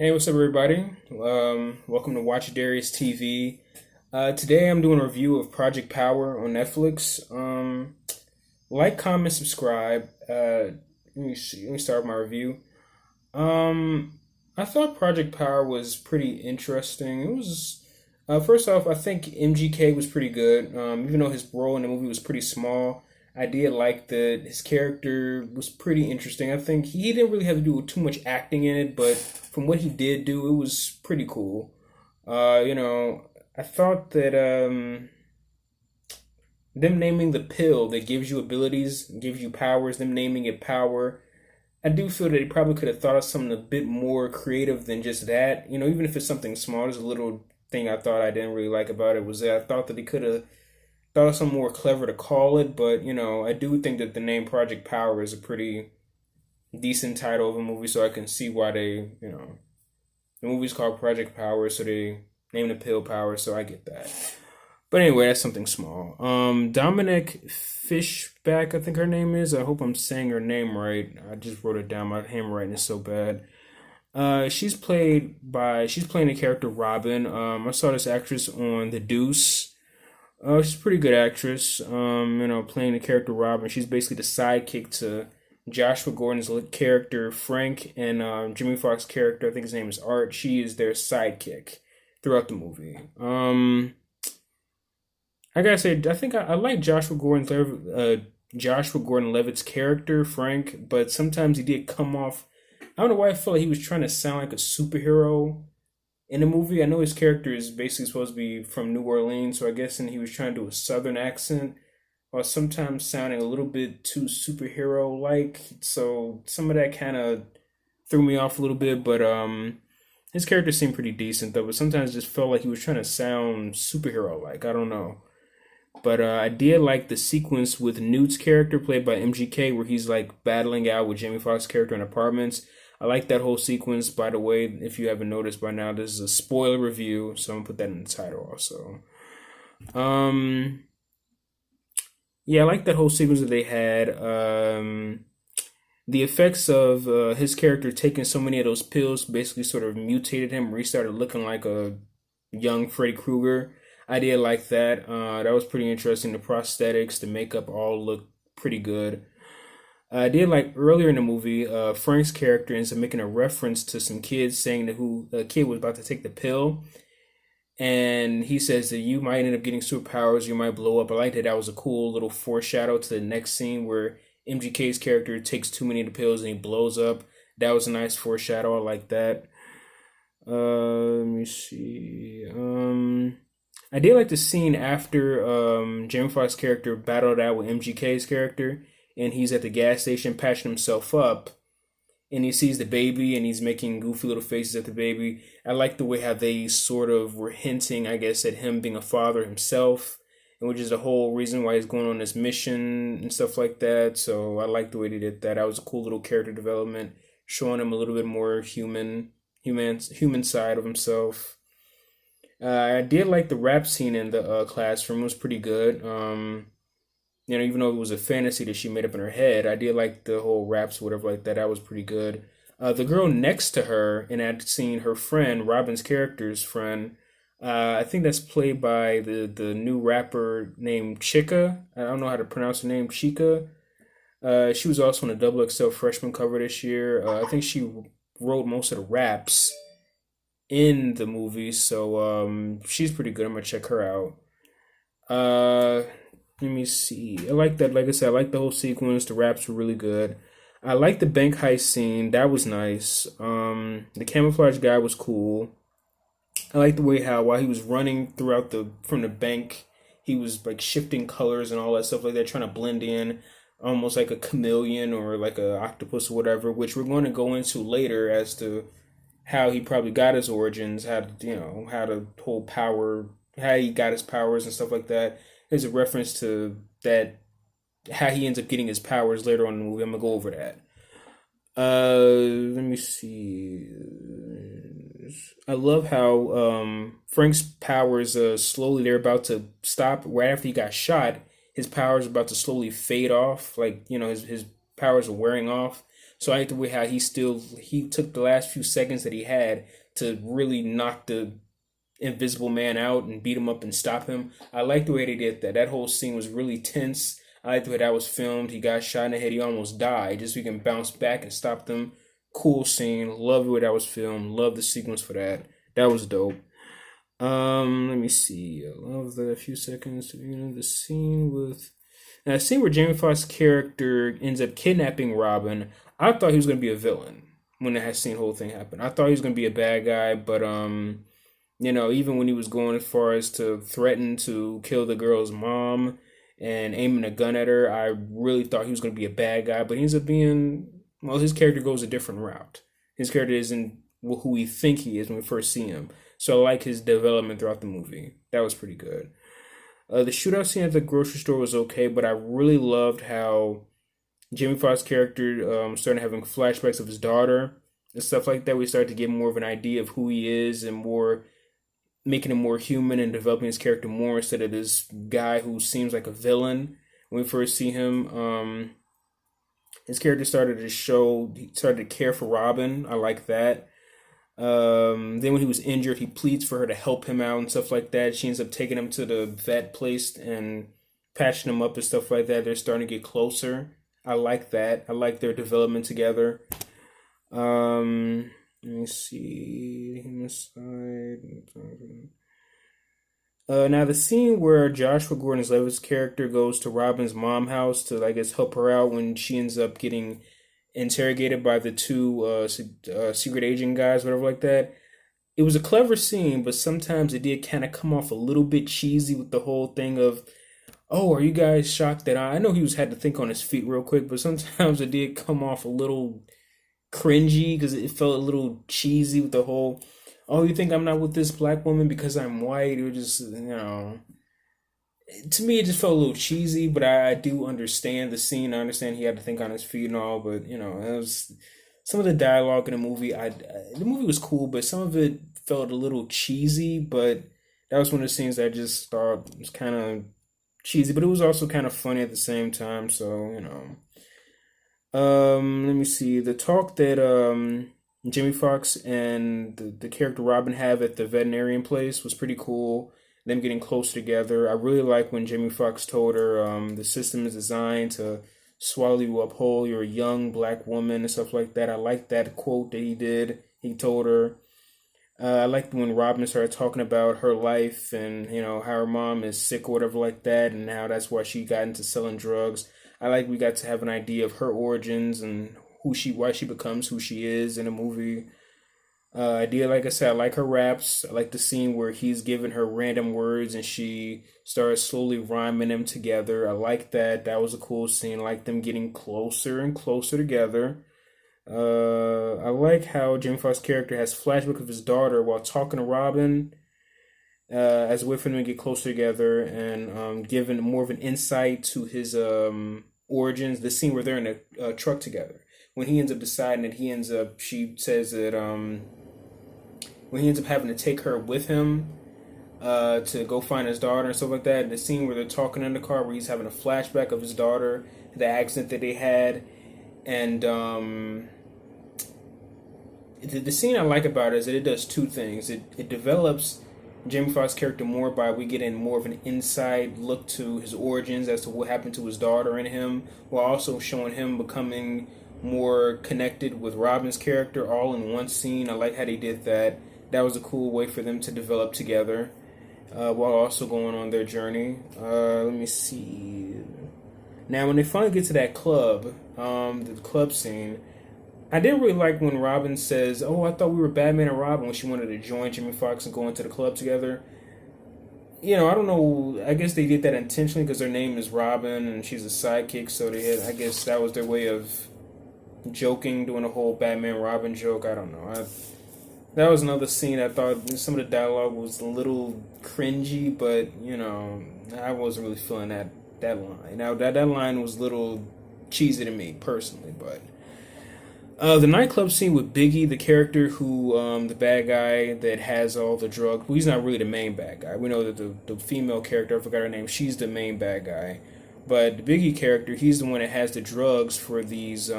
Hey, what's up, everybody? Welcome to Watch Darius TV. Today, I'm doing a review of Project Power on Netflix. Like, comment, subscribe. Let me see. Let me start my review. I thought Project Power was pretty interesting. It was first off, I think MGK was pretty good. Even though his role in the movie was pretty small, I did like that his character was pretty interesting. I think he didn't really have to do too much acting in it, but from what he did do, it was pretty cool. I thought that them naming the pill that gives you abilities, gives you powers, them naming it power, I do feel that he probably could have thought of something a bit more creative than just that. Even if it's something small, there's a little thing I thought I didn't really like about it was that I thought that he could have thought of something more clever to call it. But I do think that the name Project Power is a pretty decent title of a movie, so I can see why the movie's called Project Power, so they named the pill Power, so I get that. But anyway, that's something small. Dominic Fishback, I think her name is. I hope I'm saying her name right. I just wrote it down. My handwriting is so bad. She's playing the character Robin. I saw this actress on The Deuce. She's a pretty good actress. Playing the character Robin. She's basically the sidekick to Joshua Gordon's character Frank and Jimmy Foxx's character. I think his name is Art. She is their sidekick throughout the movie. I gotta say, I think I like Joshua Gordon-Levitt's character Frank, but sometimes he did come off. I don't know why I felt like he was trying to sound like a superhero in the movie. I know his character is basically supposed to be from New Orleans, so I guess and he was trying to do a southern accent, while sometimes sounding a little bit too superhero like. So some of that kind of threw me off a little bit, but his character seemed pretty decent though. But sometimes it just felt like he was trying to sound superhero like. I don't know. But I did like the sequence with Newt's character, played by MGK, where he's like battling out with Jamie Foxx's character in apartments. I like that whole sequence. By the way, if you haven't noticed by now, this is a spoiler review, so I'm gonna put that in the title also. Um, yeah, I like that whole sequence that they had. The effects of his character taking so many of those pills basically sort of mutated him, where he started looking like a young Freddy Krueger. I did like that. That was pretty interesting. The prosthetics, the makeup all looked pretty good. I did like earlier in the movie, Frank's character ends up making a reference to some kids saying that who a kid was about to take the pill, and he says that you might end up getting superpowers, you might blow up. I liked that. That was a cool little foreshadow to the next scene where MGK's character takes too many of the pills and he blows up. That was a nice foreshadow. I like that. Let me see. I did like the scene after Jamie Foxx's character battled out with MGK's character, and he's at the gas station patching himself up, and he sees the baby, and he's making goofy little faces at the baby. I like the way how they sort of were hinting, I guess, at him being a father himself, and which is the whole reason why he's going on this mission and stuff like that. So I like the way they did that. That was a cool little character development, showing him a little bit more human side of himself. I did like the rap scene in the classroom. It was pretty good. Even though it was a fantasy that she made up in her head, I did like the whole raps, whatever like that. That was pretty good. The girl next to her in that scene, her friend, Robin's character's friend, I think that's played by the new rapper named Chika. I don't know how to pronounce her name, Chika. She was also on the Double XL freshman cover this year. I think she wrote most of the raps in the movie, so she's pretty good. I'm gonna check her out. Uh, Let me see. I like that. Like I said, I like the whole sequence. The raps were really good. I like the bank heist scene. That was nice. The camouflage guy was cool. I like the way how while he was running throughout the from the bank, he was like shifting colors and all that stuff like that, trying to blend in, almost like a chameleon or like a octopus or whatever. Which we're going to go into later as to how he probably got his origins, how the whole power, how he got his powers and stuff like that. There's a reference to that, how he ends up getting his powers later on in the movie. I'm gonna go over that. Let me see. I love how Frank's powers slowly they're about to stop right after he got shot. His powers are about to slowly fade off, like his powers are wearing off. So I like the way how he took the last few seconds that he had to really knock the Invisible Man out and beat him up and stop him. I like the way they did that. That whole scene was really tense. I like the way that was filmed. He got shot in the head. He almost died. Just so he can bounce back and stop them. Cool scene. Love the way that was filmed. Love the sequence for that. That was dope. Let me see. I love the few seconds. The scene with that scene where Jamie Foxx's character ends up kidnapping Robin. I thought he was gonna be a villain when I had seen the whole thing happen. I thought he was gonna be a bad guy, but even when he was going as far as to threaten to kill the girl's mom and aiming a gun at her, I really thought he was going to be a bad guy. But he ends up being, well, his character goes a different route. His character isn't who we think he is when we first see him. So I like his development throughout the movie. That was pretty good. The shootout scene at the grocery store was okay, but I really loved how Jamie Foxx's character started having flashbacks of his daughter and stuff like that. We started to get more of an idea of who he is and more making him more human and developing his character more instead of this guy who seems like a villain. When we first see him, his character he started to care for Robin. I like that. Then when he was injured, he pleads for her to help him out and stuff like that. She ends up taking him to the vet place and patching him up and stuff like that. They're starting to get closer. I like that. I like their development together. Let me see. Now the scene where Joshua Gordon-Levitt's character goes to Robin's mom's house to, I guess, help her out when she ends up getting interrogated by the two secret agent guys, whatever like that. It was a clever scene, but sometimes it did kind of come off a little bit cheesy with the whole thing of, oh, are you guys shocked that I know he had to think on his feet real quick, but sometimes it did come off a little cringy because it felt a little cheesy with the whole, oh, you think I'm not with this black woman because I'm white? Or just, to me, it just felt a little cheesy, but I do understand the scene. I understand he had to think on his feet and all, but, it was some of the dialogue in the movie. The movie was cool, but some of it felt a little cheesy, but that was one of the scenes that I just thought was kind of cheesy, but it was also kind of funny at the same time, so. Let me see. The talk that Jimmy Fox and the character Robin have at the veterinarian place was pretty cool. Them getting close together. I really like when Jimmy Fox told her the system is designed to swallow you up whole. You're a young black woman and stuff like that. I like that quote that he did. He told her. I liked when Robin started talking about her life and how her mom is sick or whatever like that, and how that's why she got into selling drugs. I like we got to have an idea of her origins and why she becomes who she is in a movie. Like I said, I like her raps. I like the scene where he's giving her random words and she starts slowly rhyming them together. I like that. That was a cool scene. I like them getting closer and closer together. I like how Jamie Foxx's character has flashback of his daughter while talking to Robin, as a way for them to get closer together and given more of an insight to his origins. The scene where they're in a truck together. When he ends up deciding that she says that when he ends up having to take her with him to go find his daughter and stuff like that. The scene where they're talking in the car where he's having a flashback of his daughter, the accident that they had, and the scene I like about it is that it does two things. It develops Jamie Foxx's character more by we getting more of an inside look to his origins as to what happened to his daughter and him, while also showing him becoming more connected with Robin's character all in one scene. I like how they did that. That was a cool way for them to develop together while also going on their journey. Let me see. Now, when they finally get to that club, the club scene, I didn't really like when Robin says, "Oh, I thought we were Batman and Robin," when she wanted to join Jimmy Fox and go into the club together. I don't know. I guess they did that intentionally because their name is Robin and she's a sidekick, so I guess that was their way of joking, doing a whole Batman Robin joke. I don't know. That was another scene I thought some of the dialogue was a little cringy, but I wasn't really feeling that line. Now that line was a little cheesy to me personally, but the nightclub scene with Biggie, the character who the bad guy that has all the drugs. Well, he's not really the main bad guy. We know that the female character, I forgot her name, she's the main bad guy. But the Biggie character, he's the one that has the drugs for these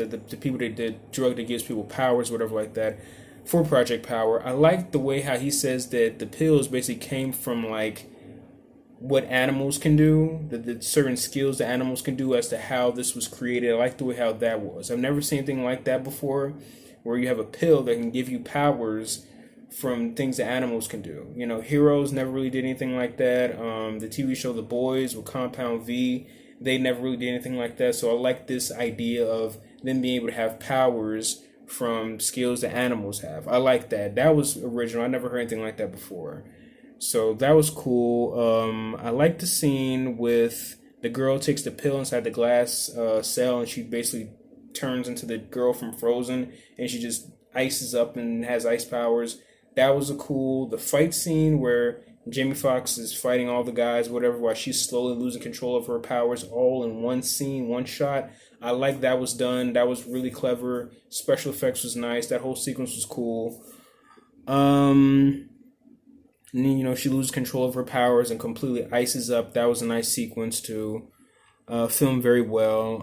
the people that did drug that gives people powers, whatever like that, for Project Power. I like the way how he says that the pills basically came from like what animals can do, the certain skills that animals can do as to how this was created. I like the way how that was. I've never seen anything like that before, where you have a pill that can give you powers from things that animals can do. You know, Heroes never really did anything like that. The TV show The Boys with Compound V, they never really did anything like that. So I like this idea of them being able to have powers from skills that animals have. I like that. That was original. I never heard anything like that before. So that was cool. I like the scene with the girl takes the pill inside the glass cell, and she basically turns into the girl from Frozen, and she just ices up and has ice powers. That was a cool. The fight scene where Jamie Foxx is fighting all the guys, whatever, while she's slowly losing control of her powers, all in one scene, one shot. I like that was done. That was really clever. Special effects was nice. That whole sequence was cool. And then, you know, she loses control of her powers and completely ices up. That was a nice sequence too. Filmed very well.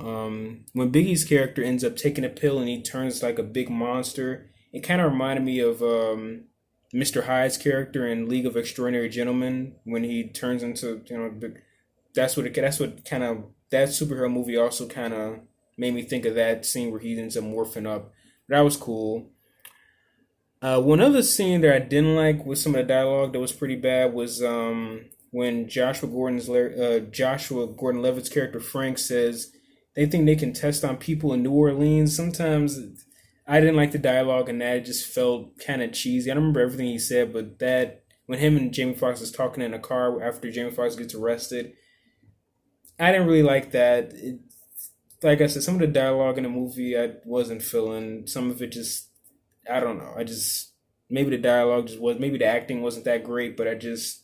When Biggie's character ends up taking a pill and he turns like a big monster, it kind of reminded me of Mr. Hyde's character in League of Extraordinary Gentlemen when he turns into, you know, that's what kind of that superhero movie also kind of made me think of that scene where he ends up morphing up. That was cool. One other scene that I didn't like with some of the dialogue that was pretty bad was when Joshua Gordon-Levitt's character Frank says they think they can test on people in New Orleans. Sometimes I didn't like the dialogue, and that just felt kind of cheesy. I don't remember everything he said, but that when him and Jamie Foxx is talking in a car after Jamie Foxx gets arrested, I didn't really like that. Like I said, some of the dialogue in the movie I wasn't feeling. Some of it just, I don't know. I just, maybe the dialogue just was, maybe the acting wasn't that great, but I just,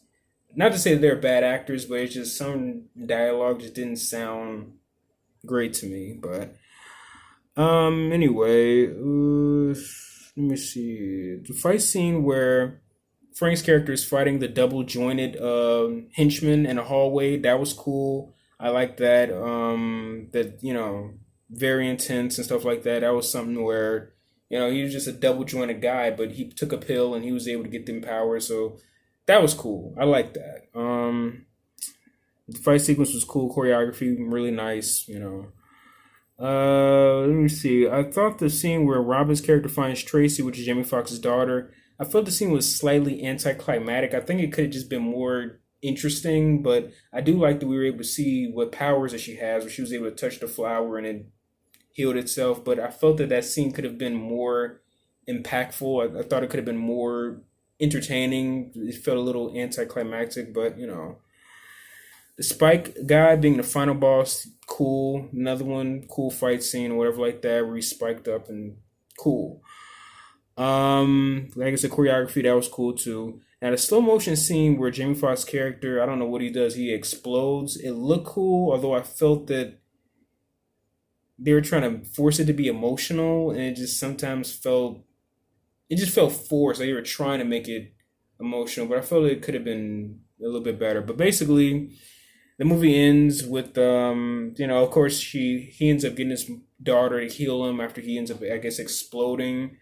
not to say that they're bad actors, but it's just some dialogue just didn't sound great to me. But anyway, let me see. The fight scene where Frank's character is fighting the double jointed henchman in a hallway, that was cool. I like that. That, you know, very intense and stuff like that. That was something where, you know, he was just a double jointed guy, but he took a pill and he was able to get them powers. So that was cool. I like that. The fight sequence was cool. Choreography really nice. You know. Let me see. I thought the scene where Robin's character finds Tracy, which is Jamie Foxx's daughter, I felt the scene was slightly anticlimactic. I think it could have just been more interesting, but I do like that we were able to see what powers that she has, where she was able to touch the flower and it healed itself. But I felt that that scene could have been more impactful. I thought it could have been more entertaining. It felt a little anticlimactic, but you know, the Spike guy being the final boss, cool. Another one, cool fight scene or whatever like that, where he spiked up and cool. Like I said, choreography that was cool too. Now the slow motion scene where Jamie Foxx's character, I don't know what he does, he explodes. It looked cool, although I felt that they were trying to force it to be emotional, and it just sometimes felt, it just felt forced. Like they were trying to make it emotional, but I felt it could have been a little bit better. But basically, the movie ends with you know, of course he ends up getting his daughter to heal him after he ends up, I guess, exploding.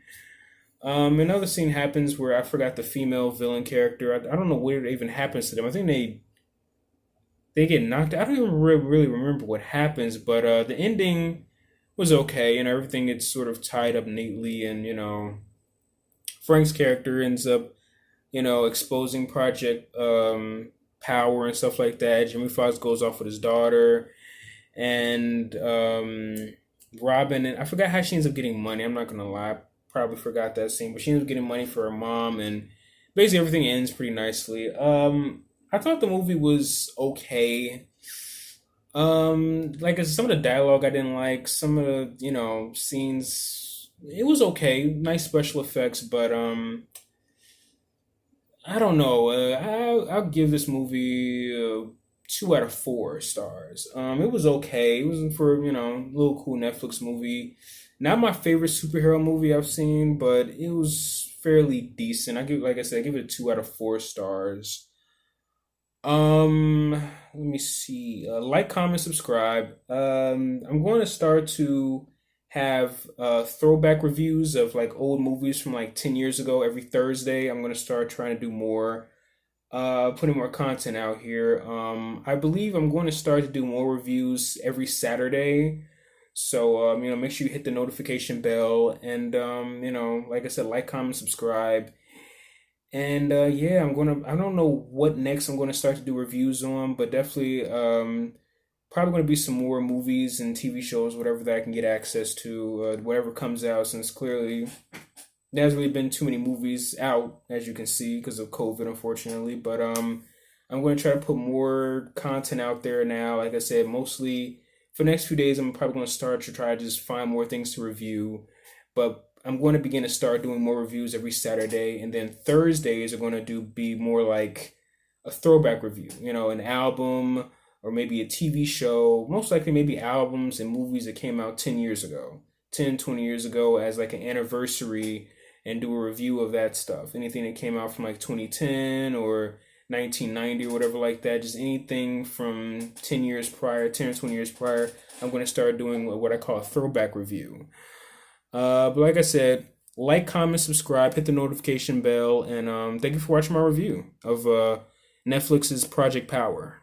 Another scene happens where I forgot the female villain character. I don't know what even happens to them. I think they get knocked out. I don't even really remember what happens, but the ending was okay, and everything gets sort of tied up neatly, and you know, Frank's character ends up, you know, exposing Project Power and stuff like that. Jimmy Fox goes off with his daughter, and Robin, and I forgot how she ends up getting money. I'm not gonna lie, probably forgot that scene, but she ends up getting money for her mom, and basically everything ends pretty nicely. I thought the movie was okay. Like I said, some of the dialogue I didn't like. Some of the, you know, scenes, it was okay. Nice special effects, but I don't know. I'll give this movie 2 out of 4 stars. It was okay. It was for, you know, a little cool Netflix movie. Not my favorite superhero movie I've seen, but it was fairly decent. Like I said, I give it 2 out of 4 stars. Let me see. Like, comment, subscribe. I'm going to start to have throwback reviews of like old movies from like 10 years ago every Thursday. I'm going to start trying to do more, putting more content out here. I believe I'm going to start to do more reviews every Saturday. So, make sure you hit the notification bell and, like I said, like, comment, subscribe. And yeah, I don't know what next I'm gonna start to do reviews on, but definitely probably gonna be some more movies and TV shows, whatever that I can get access to, whatever comes out, since clearly there hasn't really been too many movies out, as you can see, because of COVID, unfortunately. But I'm gonna try to put more content out there now. Like I said, mostly for the next few days, I'm probably gonna start to try to just find more things to review. But I'm going to begin to start doing more reviews every Saturday, and then Thursdays are going to be more like a throwback review, an album or maybe a TV show, most likely maybe albums and movies that came out 10 years ago, 10, 20 years ago as like an anniversary, and do a review of that stuff. Anything that came out from like 2010 or 1990 or whatever like that, just anything from 10 years prior, 10 or 20 years prior, I'm going to start doing what I call a throwback review. But like I said, like, comment, subscribe, hit the notification bell, and thank you for watching my review of Netflix's Project Power.